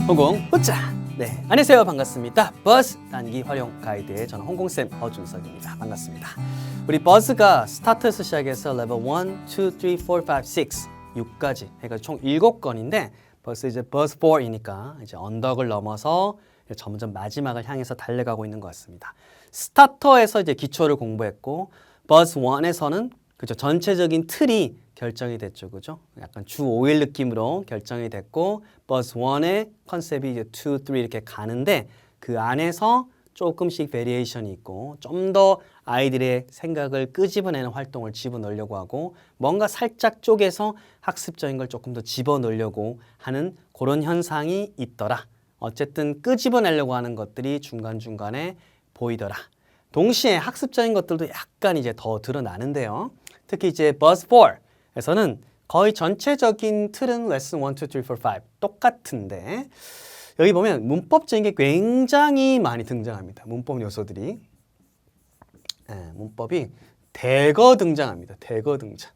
홍콩 후짜. 네, 안녕하세요. 반갑습니다. 버스 단기 활용 가이드의 저는 홍콩쌤 허준석입니다. 반갑습니다. 우리 버스가 스타트에서 시작해서 레벨 1, 2, 3, 4, 5, 6, 6까지 해가지고 총 7건인데 벌써 이제 버스 4이니까 이제 언덕을 넘어서 점점 마지막을 향해서 달려가고 있는 것 같습니다. 스타터에서 이제 기초를 공부했고 버스 1에서는 그죠, 전체적인 틀이 결정이 됐죠, 그죠? 약간 주 5일 느낌으로 결정이 됐고 버스 1의 컨셉이 이제 2, 3 이렇게 가는데 그 안에서 조금씩 베리에이션이 있고 좀 더 아이들의 생각을 끄집어내는 활동을 집어넣으려고 하고 뭔가 살짝 쪼개서 학습적인 걸 조금 더 집어넣으려고 하는 그런 현상이 있더라. 어쨌든 끄집어내려고 하는 것들이 중간중간에 보이더라. 동시에 학습적인 것들도 약간 이제 더 드러나는데요. 특히 이제 버스 4에서는 거의 전체적인 틀은 레슨 1, 2, 3, 4, 5 똑같은데 여기 보면 문법적인 게 굉장히 많이 등장합니다. 문법 요소들이. 문법이 대거 등장합니다. 대거 등장.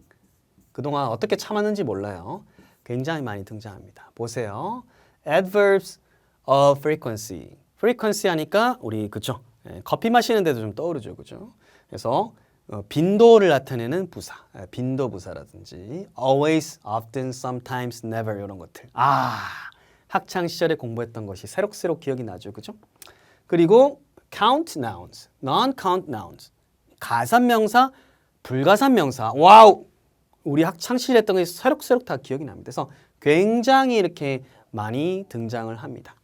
그동안 어떻게 참았는지 몰라요. 굉장히 많이 등장합니다. 보세요. Adverbs of frequency. frequency 하니까 우리 그쵸? 커피 마시는 데도 좀 떠오르죠. 그죠? 그래서 빈도를 나타내는 부사, 빈도 부사라든지 always, often, sometimes, never 이런 것들. 학창 시절에 공부했던 것이 새록새록 기억이 나죠. 그죠? 그리고 count nouns, non-count nouns. 가산명사, 불가산명사. 와우! 우리 학창 시절에 했던 것이 새록새록 다 기억이 납니다. 그래서 굉장히 이렇게 많이 등장을 합니다.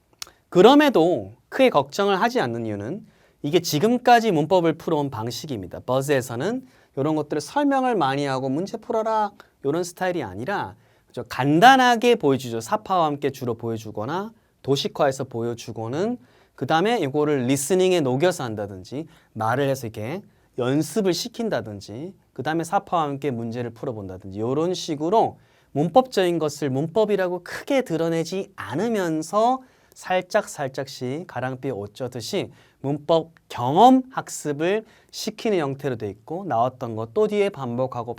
그럼에도 크게 걱정을 하지 않는 이유는 이게 지금까지 문법을 풀어온 방식입니다. 버즈에서는 이런 것들을 설명을 많이 하고 문제 풀어라 이런 스타일이 아니라 간단하게 보여주죠. 사파와 함께 주로 보여주거나 도식화해서 보여주고는 그 다음에 이거를 리스닝에 녹여서 한다든지 말을 해서 이렇게 연습을 시킨다든지 그 다음에 사파와 함께 문제를 풀어본다든지 이런 식으로 문법적인 것을 문법이라고 크게 드러내지 않으면서 살짝씩 가랑비에 옷 젖듯이 문법 경험 학습을 시키는 형태로 돼 있고 나왔던 것 또 뒤에 반복하고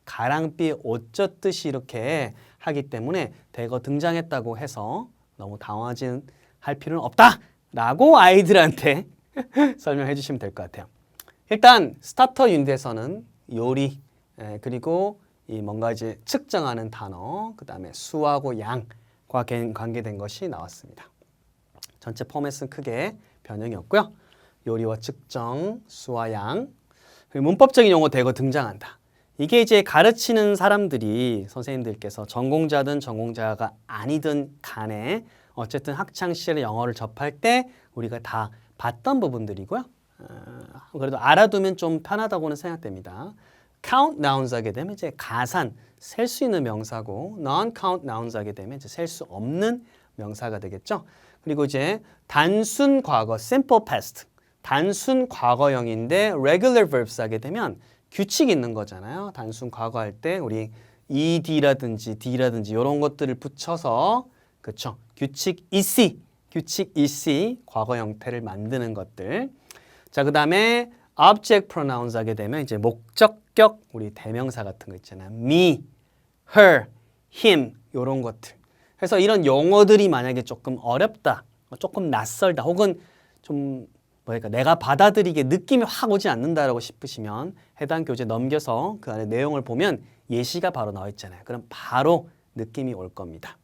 가랑비에 옷 젖듯이 이렇게 하기 때문에 대거 등장했다고 해서 너무 당황하지 할 필요는 없다라고 아이들한테 설명해 주시면 될 것 같아요. 일단 스타터 유닛에서는 요리 그리고 이 뭔가 이제 측정하는 단어 그 다음에 수하고 양과 관계된 것이 나왔습니다. 전체 포맷은 크게 변형이 없고요. 요리와 측정, 수와 양, 그리고 문법적인 용어 대거 등장한다. 이게 이제 가르치는 사람들이 선생님들께서 전공자든 전공자가 아니든 간에 어쨌든 학창 시절에 영어를 접할 때 우리가 다 봤던 부분들이고요. 그래도 알아두면 좀 편하다고는 생각됩니다. count nouns 하게 되면 이제 가산, 셀 수 있는 명사고 non-count nouns 하게 되면 이제 셀 수 없는 명사가 되겠죠. 그리고 이제 단순 과거, simple past, 단순 과거형인데 regular verbs 하게 되면 규칙이 있는 거잖아요. 단순 과거 할 때 우리 ed라든지 d라든지 이런 것들을 붙여서 그렇죠. 규칙 EC 과거 형태를 만드는 것들. 자, 그다음에 object pronouns 하게 되면 이제 목적격 우리 대명사 같은 거 있잖아요. me, her, him 이런 것들. 그래서 이런 용어들이 만약에 조금 어렵다, 조금 낯설다, 혹은 좀 뭐랄까 내가 받아들이기에 느낌이 확 오지 않는다라고 싶으시면 해당 교재 넘겨서 그 안에 내용을 보면 예시가 바로 나와 있잖아요. 그럼 바로 느낌이 올 겁니다.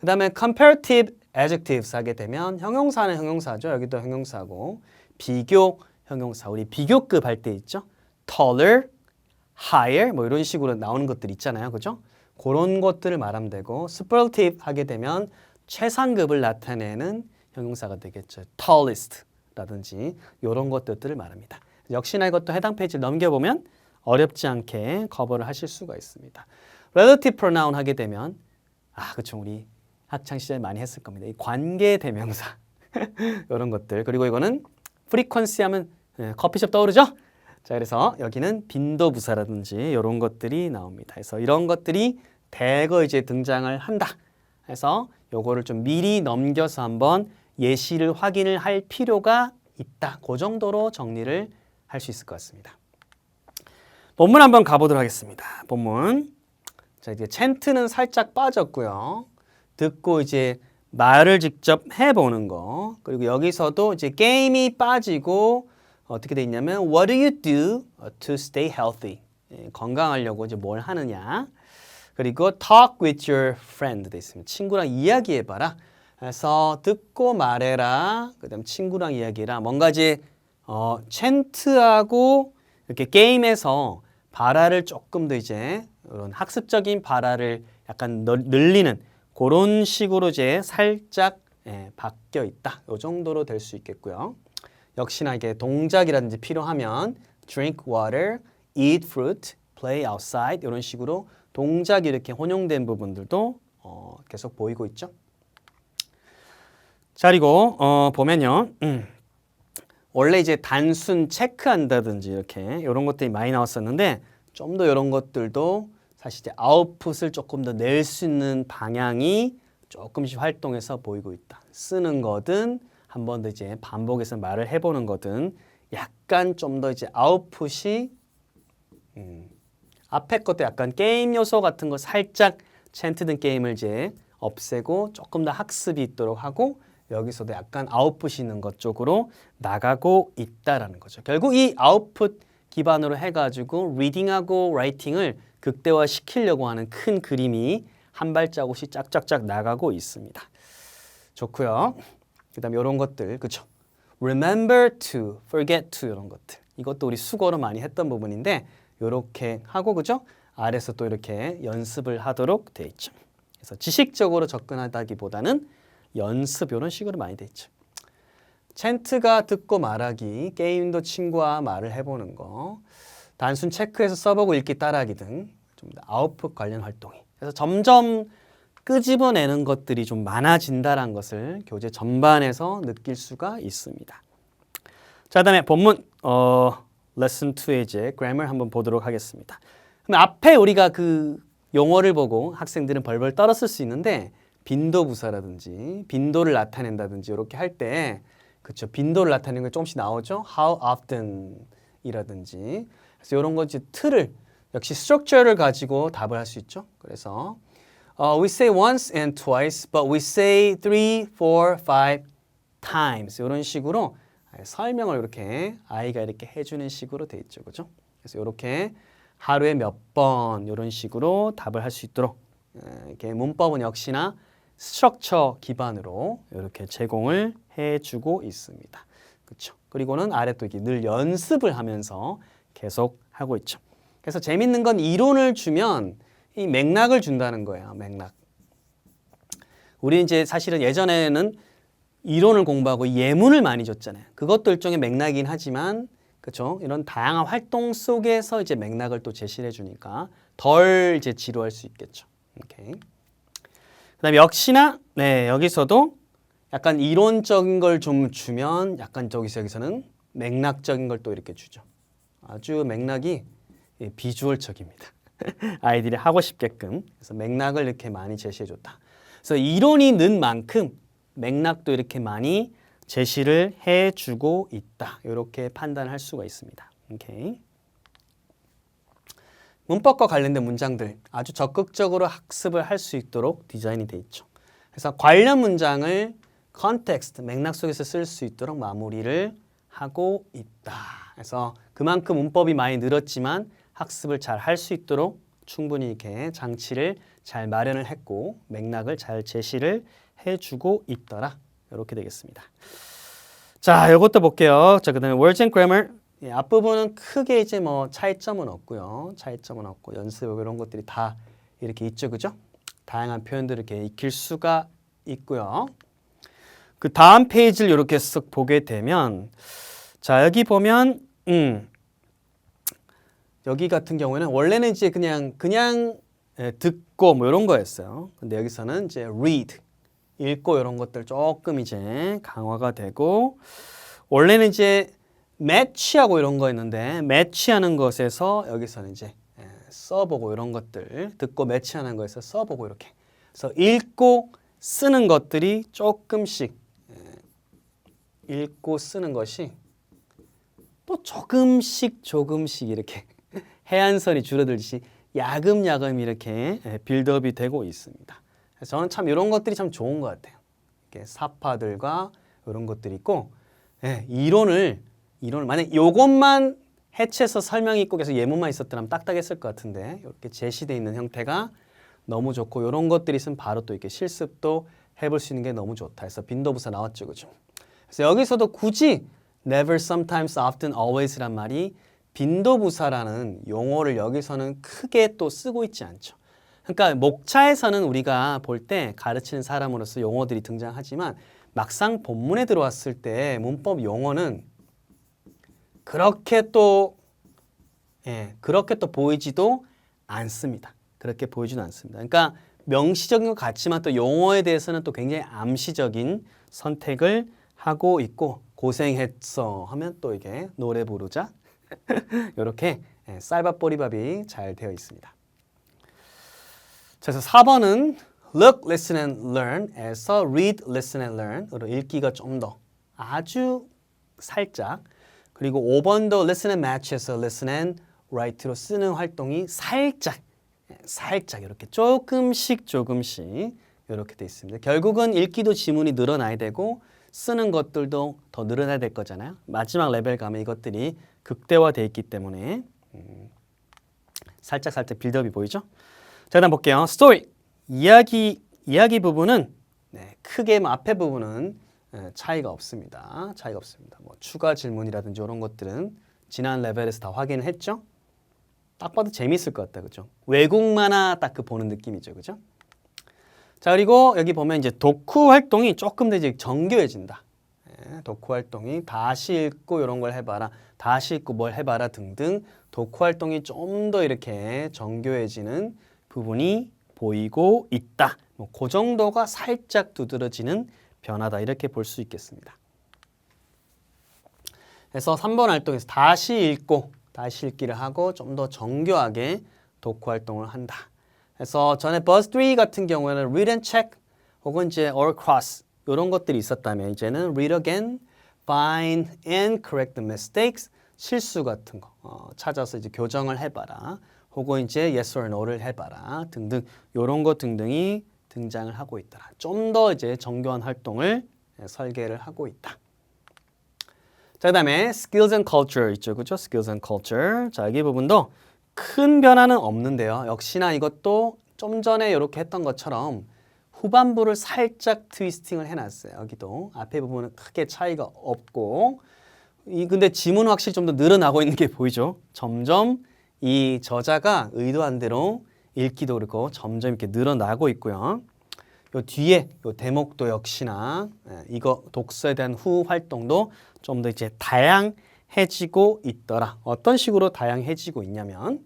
그 다음에 comparative adjectives 하게 되면 형용사는 형용사죠. 여기도 형용사고 비교 형용사, 우리 비교급 할 때 있죠. taller, higher 뭐 이런 식으로 나오는 것들 있잖아요. 그죠? 그런 것들을 말하면 되고 superlative 하게 되면 최상급을 나타내는 형용사가 되겠죠. tallest 라든지 이런 것들을 말합니다. 역시나 이것도 해당 페이지를 넘겨보면 어렵지 않게 커버를 하실 수가 있습니다. relative pronoun 하게 되면 그렇죠. 우리 학창 시절 많이 했을 겁니다. 이 관계 대명사 이런 것들. 그리고 이거는 frequency 하면 커피숍 떠오르죠? 자, 그래서 여기는 빈도 부사라든지 이런 것들이 나옵니다. 그래서 이런 것들이 대거 이제 등장을 한다. 그래서 요거를 좀 미리 넘겨서 한번 예시를 확인을 할 필요가 있다. 그 정도로 정리를 할 수 있을 것 같습니다. 본문 한번 가보도록 하겠습니다. 본문. 자, 이제 챈트는 살짝 빠졌고요. 듣고 이제 말을 직접 해보는 거. 그리고 여기서도 이제 게임이 빠지고 어떻게 돼 있냐면 What do you do to stay healthy? 건강하려고 이제 뭘 하느냐. 그리고 talk with your friend 돼 있습니다. 친구랑 이야기해봐라. 그래서 듣고 말해라. 그다음 친구랑 이야기해라. 뭔가 이제 챈트하고 이렇게 게임에서 발화를 조금 더 이제 이런 학습적인 발화를 약간 늘리는 그런 식으로 이제 살짝 바뀌어 있다. 이 정도로 될 수 있겠고요. 역시나 이게 동작이라든지 필요하면 drink water, eat fruit, play outside 이런 식으로 동작이 이렇게 혼용된 부분들도 계속 보이고 있죠. 자, 그리고 보면요. 원래 이제 단순 체크한다든지 이렇게 이런 것들이 많이 나왔었는데 좀 더 이런 것들도 사실 이제 아웃풋을 조금 더 낼 수 있는 방향이 조금씩 활동해서 보이고 있다. 쓰는 거든 한 번 더 이제 반복해서 말을 해보는 거든 약간 좀 더 이제 아웃풋이 앞에 것도 약간 게임 요소 같은 거 살짝 챈트든 게임을 이제 없애고 조금 더 학습이 있도록 하고 여기서도 약간 아웃풋이 있는 것 쪽으로 나가고 있다라는 거죠. 결국 이 아웃풋 기반으로 해가지고 리딩하고 라이팅을 극대화 시키려고 하는 큰 그림이 한 발자국씩 짝짝짝 나가고 있습니다. 좋고요. 그 다음에 이런 것들, 그쵸? Remember to, forget to 이런 것들. 이것도 우리 수거로 많이 했던 부분인데 이렇게 하고 그죠? 아래서 또 이렇게 연습을 하도록 돼 있죠. 그래서 지식적으로 접근하다기보다는 연습 이런 식으로 많이 돼 있죠. 챈트가 듣고 말하기, 게임도 친구와 말을 해보는 거, 단순 체크해서 써보고 읽기 따라하기 등 좀 아웃풋 관련 활동이. 그래서 점점 끄집어내는 것들이 좀 많아진다는 것을 교재 전반에서 느낄 수가 있습니다. 자, 그다음에 본문 레슨 2의 이제 그래머 한번 보도록 하겠습니다. 그럼 앞에 우리가 그 용어를 보고 학생들은 벌벌 떨었을 수 있는데 빈도부사라든지 빈도를 나타낸다든지 이렇게 할 때 그렇죠. 빈도를 나타내는 게 조금씩 나오죠. How often 이라든지 그래서 이런 거 이제 틀을 역시 스트럭처를 가지고 답을 할 수 있죠. 그래서 we say once and twice, but we say 3, 4, 5 times 이런 식으로 설명을 이렇게 아이가 이렇게 해주는 식으로 돼 있죠, 그죠? 그래서 이렇게 하루에 몇 번 이런 식으로 답을 할 수 있도록 이렇게 문법은 역시나 스트럭처 기반으로 이렇게 제공을 해주고 있습니다, 그렇죠? 그리고는 아래 또 이렇게 늘 연습을 하면서 계속 하고 있죠. 그래서 재밌는 건 이론을 주면 이 맥락을 준다는 거예요, 맥락. 우리 이제 사실은 예전에는 이론을 공부하고 예문을 많이 줬잖아요. 그것도 일종의 맥락이긴 하지만 그렇죠? 이런 다양한 활동 속에서 이제 맥락을 또 제시해 주니까 덜 이제 지루할 수 있겠죠. 오케이. 그다음에 역시나 여기서도 약간 이론적인 걸 좀 주면 약간 여기서는 맥락적인 걸 또 이렇게 주죠. 아주 맥락이 비주얼적입니다. 아이들이 하고 싶게끔. 그래서 맥락을 이렇게 많이 제시해 줬다. 그래서 이론이 는 만큼 맥락도 이렇게 많이 제시를 해주고 있다. 이렇게 판단할 수가 있습니다. 오케이. 문법과 관련된 문장들 아주 적극적으로 학습을 할 수 있도록 디자인이 돼 있죠. 그래서 관련 문장을 컨텍스트, 맥락 속에서 쓸 수 있도록 마무리를 하고 있다. 그래서 그만큼 문법이 많이 늘었지만 학습을 잘 할 수 있도록 충분히 이렇게 장치를 잘 마련을 했고 맥락을 잘 제시를 해주고 있더라. 이렇게 되겠습니다. 자, 이것도 볼게요. 자, 그다음에 words and grammar. 앞부분은 크게 이제 뭐 차이점은 없고요. 차이점은 없고 연습 이런 것들이 다 이렇게 있죠, 그죠? 다양한 표현들을 이렇게 익힐 수가 있고요. 그 다음 페이지를 이렇게 쓱 보게 되면, 자, 여기 보면, 여기 같은 경우에는 원래는 이제 그냥 듣고 뭐 이런 거였어요. 근데 여기서는 이제 read, 읽고 이런 것들 조금 이제 강화가 되고, 원래는 이제 매치하고 이런 거였는데 매치하는 것에서 여기서는 이제 써보고 이런 것들 듣고 매치하는 거에서 써보고 이렇게 그래서 읽고 쓰는 것들이 조금씩 읽고 쓰는 것이 또 조금씩 이렇게 해안선이 줄어들듯이 야금야금 이렇게 빌드업이 되고 있습니다. 그래서 저는 참 이런 것들이 참 좋은 것 같아요. 이렇게 사파들과 이런 것들이 있고, 예, 이론을 만약 이것만 해체해서 설명이 있고 계속 예문만 있었더라면 딱딱했을 것 같은데 이렇게 제시되어 있는 형태가 너무 좋고 이런 것들이 있으면 바로 또 이렇게 실습도 해볼 수 있는 게 너무 좋다 해서 빈도부사 나왔죠, 그죠? 그래서 여기서도 굳이 never, sometimes, often, always란 말이 빈도부사라는 용어를 여기서는 크게 또 쓰고 있지 않죠. 그러니까 목차에서는 우리가 볼 때 가르치는 사람으로서 용어들이 등장하지만 막상 본문에 들어왔을 때 문법 용어는 그렇게 또 보이지도 않습니다. 그렇게 보이지도 않습니다. 그러니까 명시적인 것 같지만 또 용어에 대해서는 또 굉장히 암시적인 선택을 하고 있고 고생했어 하면 또 이게 노래 부르자 이렇게 쌀밥보리밥이 잘 되어 있습니다. 자, 그래서 4번은 look, listen and learn에서 read, listen and learn으로 읽기가 좀 더 아주 살짝 그리고 5번도 listen and match에서 listen and write로 쓰는 활동이 살짝 이렇게 조금씩 이렇게 돼 있습니다. 결국은 읽기도 지문이 늘어나야 되고 쓰는 것들도 더 늘어나야 될 거잖아요. 마지막 레벨 가면 이것들이 극대화되어 있기 때문에 살짝 빌드업이 보이죠? 자, 그다음 볼게요. 스토리 이야기 부분은 크게 앞에 부분은 차이가 없습니다. 뭐 추가 질문이라든지 이런 것들은 지난 레벨에서 다 확인을 했죠. 딱 봐도 재미있을 것 같다, 그죠? 외국 만화 딱 그 보는 느낌이죠, 그죠? 자, 그리고 여기 보면 이제 독후 활동이 조금 더 이제 정교해진다. 독후 활동이 다시 읽고 이런 걸 해봐라, 다시 읽고 뭘 해봐라 등등 독후 활동이 좀 더 이렇게 정교해지는 부분이 보이고 있다. 뭐 그 정도가 살짝 두드러지는 변화다 이렇게 볼 수 있겠습니다. 그래서 3번 활동에서 다시 읽기를 하고 좀 더 정교하게 독후 활동을 한다. 그래서 전에 버스 3 같은 경우에는 read and check 혹은 이제 or cross 이런 것들이 있었다면 이제는 read again, find and correct the mistakes 실수 같은 거 찾아서 이제 교정을 해봐라. 혹은 이제 yes or no를 해봐라 등등 이런 것 등등이 등장을 하고 있더라. 좀 더 이제 정교한 활동을 설계를 하고 있다. 자, 그다음에 skills and culture 있죠, 그죠? skills and culture. 자, 여기 부분도 큰 변화는 없는데요. 역시나 이것도 좀 전에 이렇게 했던 것처럼 후반부를 살짝 트위스팅을 해놨어요. 여기도 앞에 부분은 크게 차이가 없고 근데 지문은 확실히 좀 더 늘어나고 있는 게 보이죠? 점점 이 저자가 의도한 대로 읽기도 그렇고 점점 이렇게 늘어나고 있고요. 요 뒤에 요 대목도 역시나 이거 독서에 대한 후 활동도 좀 더 이제 다양해지고 있더라. 어떤 식으로 다양해지고 있냐면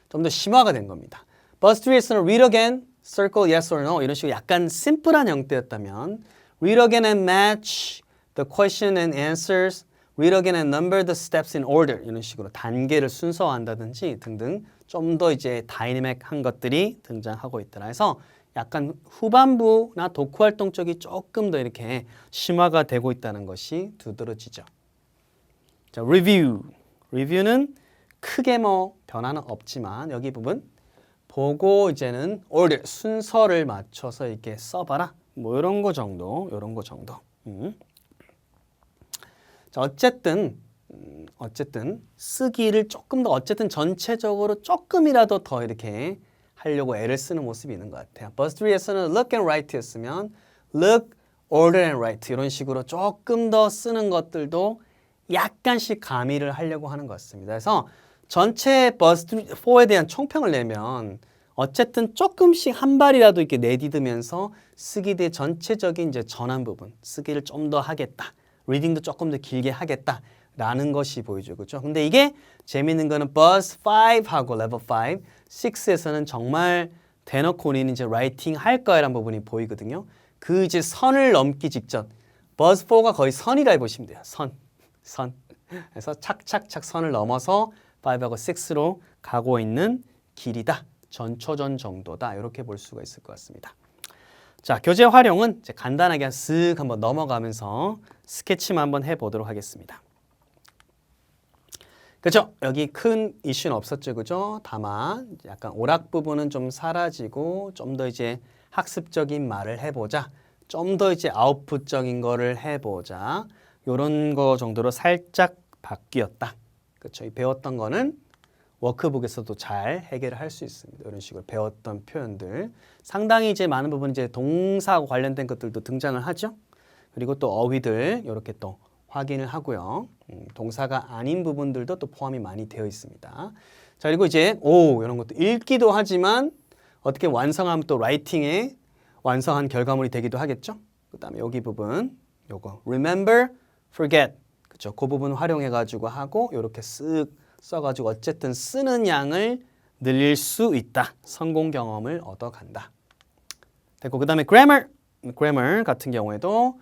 좀 더 심화가 된 겁니다. 버스 3에서는 read again, circle yes or no 이런 식으로 약간 심플한 형태였다면 read again and match the question and answers, read again and number the steps in order 이런 식으로 단계를 순서화한다든지 등등 좀 더 이제 다이내믹한 것들이 등장하고 있더라. 해서 약간 후반부나 독후 활동 쪽이 조금 더 이렇게 심화가 되고 있다는 것이 두드러지죠. 자, 리뷰는 크게 뭐 변화는 없지만 여기 부분 보고 이제는 order 순서를 맞춰서 이렇게 써봐라. 뭐 이런 거 정도. 자, 어쨌든 쓰기를 조금 더 어쨌든 전체적으로 조금이라도 더 이렇게 하려고 애를 쓰는 모습이 있는 것 같아요. 버스 3에서는 look and write였으면 look, order and write 이런 식으로 조금 더 쓰는 것들도 약간씩 가미를 하려고 하는 것 같습니다. 그래서 전체 버스 4에 대한 총평을 내면 어쨌든 조금씩 한 발이라도 이렇게 내디디면서 쓰기 대 전체적인 이제 전환 부분, 쓰기를 좀 더 하겠다. 리딩도 조금 더 길게 하겠다라는 것이 보이죠. 그렇죠? 근데 이게 재밌는 거는 버스 5하고 레벨 5, 6에서는 정말 대놓고 우리는 이제 라이팅 할 거야라는 부분이 보이거든요. 그 이제 선을 넘기 직전 버스 4가 거의 선이라 해보시면 돼요. 선. 그래서 착착착 선을 넘어서 5하고 6로 가고 있는 길이다. 전초전 정도다. 이렇게 볼 수가 있을 것 같습니다. 자, 교재 활용은 이제 간단하게 쓱 한번 넘어가면서 스케치만 한번 해보도록 하겠습니다. 그죠? 여기 큰 이슈는 없었죠, 그죠? 다만 약간 오락 부분은 좀 사라지고 좀 더 이제 학습적인 말을 해보자. 좀 더 이제 아웃풋적인 거를 해보자. 요런 거 정도로 살짝 바뀌었다. 그렇죠? 이 배웠던 거는 워크북에서도 잘 해결을 할 수 있습니다. 이런 식으로 배웠던 표현들. 상당히 이제 많은 부분 이제 동사하고 관련된 것들도 등장을 하죠. 그리고 또 어휘들 이렇게 또 확인을 하고요. 동사가 아닌 부분들도 또 포함이 많이 되어 있습니다. 자, 그리고 이제 이런 것도 읽기도 하지만 어떻게 완성하면 또 라이팅에 완성한 결과물이 되기도 하겠죠. 그다음에 여기 부분 요거 remember, forget. 그렇죠? 그 부분 활용해 가지고 하고 이렇게 쓱 써 가지고 어쨌든 쓰는 양을 늘릴 수 있다. 성공 경험을 얻어 간다. 됐고 그다음에 grammar 같은 경우에도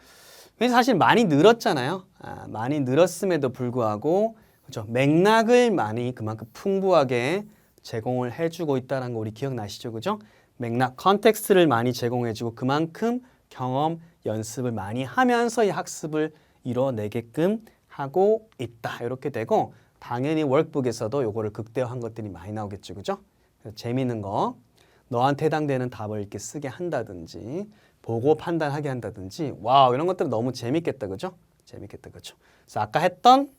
사실 많이 늘었잖아요. 많이 늘었음에도 불구하고 그렇죠? 맥락을 많이 그만큼 풍부하게 제공을 해주고 있다는 거 우리 기억나시죠? 그죠? 맥락, 컨텍스트를 많이 제공해주고 그만큼 경험, 연습을 많이 하면서 이 학습을 이뤄내게끔 하고 있다. 이렇게 되고 당연히 워크북에서도 요거를 극대화한 것들이 많이 나오겠죠. 그죠? 재미있는 거, 너한테 해당되는 답을 이렇게 쓰게 한다든지 보고 판단하게 한다든지 와우 이런 것들은 너무 재밌겠다. 그죠? 재밌겠다. 그죠? 그래서 아까 했던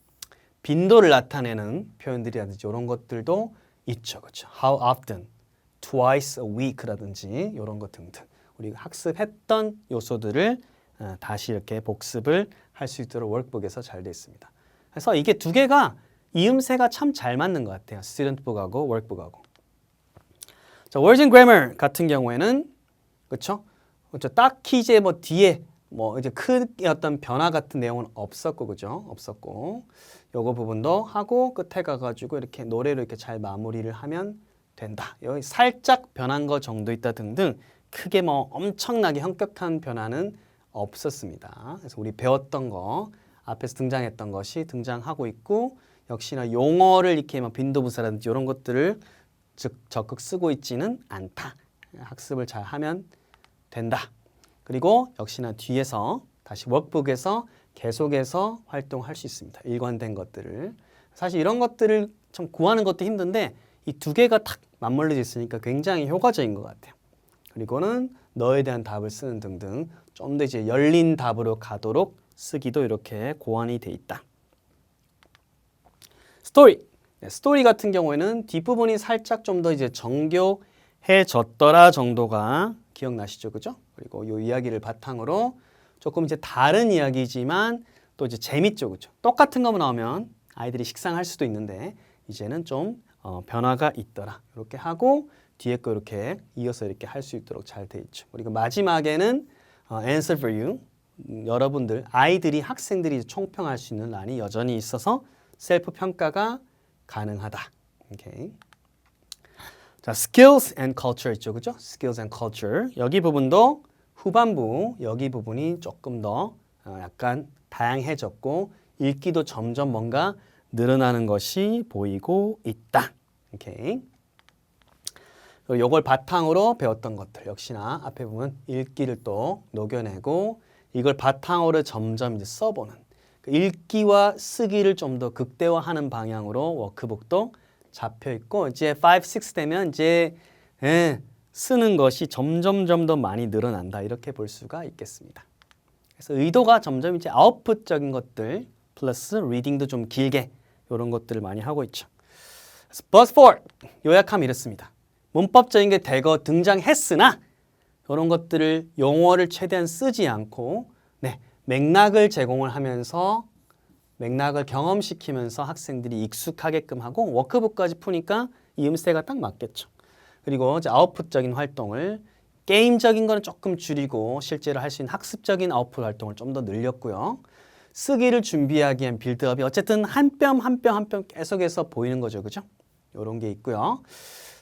빈도를 나타내는 표현들이라든지 이런 것들도 있죠. 그렇죠? How often, twice a week라든지 이런 것 등등 우리가 학습했던 요소들을 다시 이렇게 복습을 할 수 있도록 워크북에서 잘 되어 있습니다. 그래서 이게 두 개가 이음새가 참 잘 맞는 것 같아요. 스튜던트북하고 워크북하고. 자, words and grammar 같은 경우에는 그렇죠? 그렇죠? 딱히 이제 뭐 뒤에 뭐 이제 크게 어떤 변화 같은 내용은 없었고 그죠? 없었고 요거 부분도 하고 끝에 가가지고 이렇게 노래로 이렇게 잘 마무리를 하면 된다. 여기 살짝 변한 거 정도 있다 등등 크게 뭐 엄청나게 현격한 변화는 없었습니다. 그래서 우리 배웠던 거 앞에서 등장했던 것이 등장하고 있고 역시나 용어를 이렇게 뭐 빈도부사라든지 이런 것들을 적극 쓰고 있지는 않다. 학습을 잘 하면 된다. 그리고 역시나 뒤에서 다시 워크북에서 계속해서 활동할 수 있습니다. 일관된 것들을. 사실 이런 것들을 참 구하는 것도 힘든데 이 두 개가 탁 맞물려져 있으니까 굉장히 효과적인 것 같아요. 그리고는 너에 대한 답을 쓰는 등등 좀 더 이제 열린 답으로 가도록 쓰기도 이렇게 고안이 돼 있다. 스토리. 네, 스토리 같은 경우에는 뒷부분이 살짝 좀 더 이제 정교해졌더라 정도가 기억나시죠? 그죠? 그리고 이 이야기를 바탕으로 조금 이제 다른 이야기지만 또 이제 재밌죠. 그죠? 똑같은 거만 나오면 아이들이 식상할 수도 있는데 이제는 좀 변화가 있더라. 이렇게 하고 뒤에 거 이렇게 이어서 이렇게 할 수 있도록 잘 돼 있죠. 그리고 마지막에는 answer for you. 여러분들, 아이들이 학생들이 총평할 수 있는 란이 여전히 있어서 셀프 평가가 가능하다. 오케이. 자, skills and culture 있죠, 그죠? skills and culture. 여기 부분도 후반부 여기 부분이 조금 더 약간 다양해졌고 읽기도 점점 뭔가 늘어나는 것이 보이고 있다. 오케이. 요걸 바탕으로 배웠던 것들 역시나 앞에 보면 읽기를 또 녹여내고 이걸 바탕으로 점점 이제 써보는 읽기와 쓰기를 좀 더 극대화하는 방향으로 워크북도 잡혀 있고 이제 5, 6 되면 이제 쓰는 것이 점점 더 많이 늘어난다 이렇게 볼 수가 있겠습니다. 그래서 의도가 점점 이제 아웃풋적인 것들 플러스 리딩도 좀 길게 이런 것들을 많이 하고 있죠. 그래서 버스 4 요약하면 이렇습니다. 문법적인 게 대거 등장했으나 이런 것들을 용어를 최대한 쓰지 않고 맥락을 제공을 하면서 맥락을 경험시키면서 학생들이 익숙하게끔 하고 워크북까지 푸니까 이음새가 딱 맞겠죠. 그리고 이제 아웃풋적인 활동을 게임적인 거는 조금 줄이고 실제로 할 수 있는 학습적인 아웃풋 활동을 좀 더 늘렸고요. 쓰기를 준비하기 위한 빌드업이 어쨌든 한 뼘 한 뼘 한 뼘 계속해서 보이는 거죠. 그죠? 이런 게 있고요.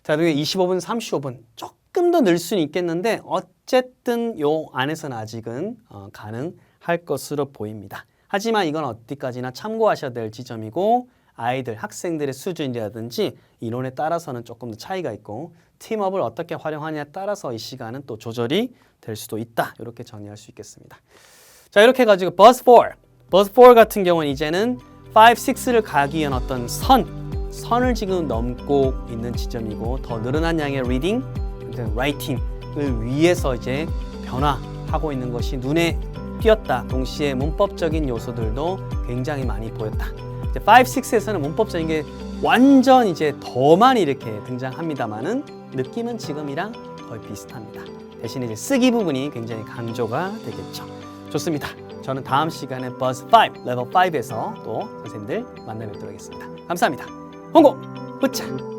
자, 그리고 25분, 35분 조금 더 늘 수는 있겠는데 어쨌든 요 안에서는 아직은 가능할 것으로 보입니다. 하지만 이건 어디까지나 참고하셔야 될 지점이고 아이들, 학생들의 수준이라든지 이론에 따라서는 조금 더 차이가 있고 팀업을 어떻게 활용하냐에 따라서 이 시간은 또 조절이 될 수도 있다. 이렇게 정리할 수 있겠습니다. 자, 이렇게 해가지고 버스 4 같은 경우는 이제는 5, 6를 가기 위한 어떤 선을 지금 넘고 있는 지점이고 더 늘어난 양의 리딩, 라이팅 위해서 이제 변화하고 있는 것이 눈에 띄었다. 동시에 문법적인 요소들도 굉장히 많이 보였다. 이제 5, 6에서는 문법적인 게 완전 이제 더 많이 이렇게 등장합니다만은 느낌은 지금이랑 거의 비슷합니다. 대신 이제 쓰기 부분이 굉장히 강조가 되겠죠. 좋습니다. 저는 다음 시간에 버즈 5, 레벨 5에서 또 선생님들 만나 뵙도록 하겠습니다. 감사합니다. 홍보! 후차!